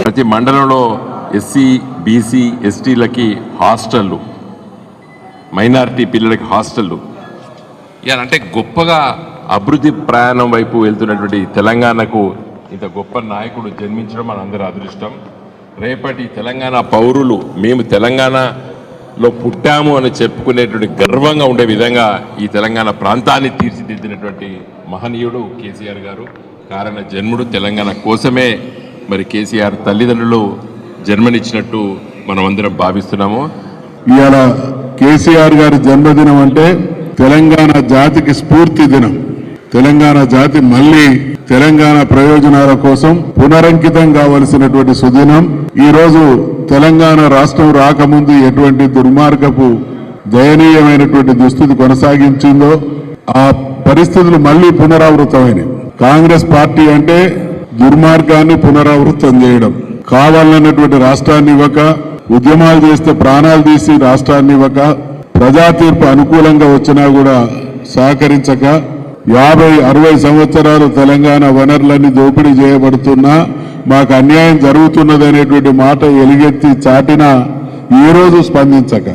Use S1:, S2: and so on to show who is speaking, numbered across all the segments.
S1: ప్రతి మండలంలో SC BC ఎస్టీలకి హాస్టళ్ళు, మైనారిటీ పిల్లలకి హాస్టళ్ళు అంటే గొప్పగా అభివృద్ధి ప్రయాణం వైపు వెళ్తున్నటువంటి తెలంగాణకు ఇంత గొప్ప నాయకుడు జన్మించడం మనందరి అదృష్టం. రేపటి తెలంగాణ పౌరులు మేము తెలంగాణలో పుట్టాము అని చెప్పుకునేటువంటి గర్వంగా ఉండే విధంగా ఈ తెలంగాణ ప్రాంతాన్ని తీర్చిదిద్దినటువంటి మహనీయుడు కేసీఆర్ గారు. కారణ జన్ముడు తెలంగాణ కోసమే మరి కేసీఆర్ తల్లిదండ్రులు జన్మనిచ్చినట్టు మనం అందరం భావిస్తున్నాము.
S2: ఇవాళ కేసీఆర్ గారి జన్మదినం అంటే తెలంగాణ జాతికి స్ఫూర్తి దినం. తెలంగాణ జాతి మళ్ళీ తెలంగాణ ప్రయోజనాల కోసం పునరంకితం కావలసినటువంటి సుదినం. ఈ రోజు తెలంగాణ రాష్ట్రం రాకముందు ఎటువంటి దుర్మార్గపు దయనీయమైనటువంటి దుస్థితి కొనసాగించిందో ఆ పరిస్థితులు మళ్లీ పునరావృతమైనవి. కాంగ్రెస్ పార్టీ అంటే దుర్మార్గాన్ని పునరావృతం చేయడం, కావాలన్నటువంటి రాష్ట్రాన్ని ఇవ్వక, ఉద్యమాలు చేస్తే ప్రాణాలు తీసి రాష్ట్రాన్ని ఇవ్వక, ప్రజా తీర్పు అనుకూలంగా వచ్చినా కూడా సహకరించక 50-60 సంవత్సరాలు తెలంగాణ వనరులన్నీ దోపిడీ చేయబడుతున్నా మాకు అన్యాయం జరుగుతున్నది అనేటువంటి మాట ఎలుగెత్తి చాటినా ఈ రోజు స్పందించక,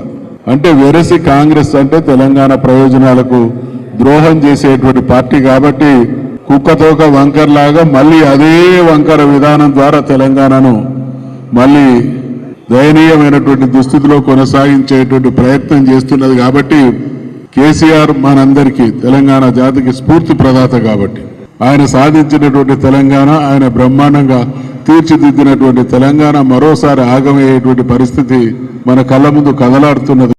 S2: అంటే వెరసి కాంగ్రెస్ అంటే తెలంగాణ ప్రయోజనాలకు ద్రోహం చేసేటువంటి పార్టీ కాబట్టి కుక్కతోక వంకర్లాగా మళ్ళీ అదే వంకర విధానం ద్వారా తెలంగాణను మళ్ళీ దయనీయమైనటువంటి దుస్థితిలో కొనసాగించేటువంటి ప్రయత్నం చేస్తున్నది. కాబట్టి కేసీఆర్ మనందరికీ తెలంగాణ జాతికి స్ఫూర్తి ప్రదాత కాబట్టి ఆయన సాధించినటువంటి తెలంగాణ, ఆయన బ్రహ్మాండంగా తీర్చిదిద్దినటువంటి తెలంగాణ మరోసారి ఆగమయ్యేటువంటి పరిస్థితి మన కళ్ళ ముందు కదలాడుతున్నది.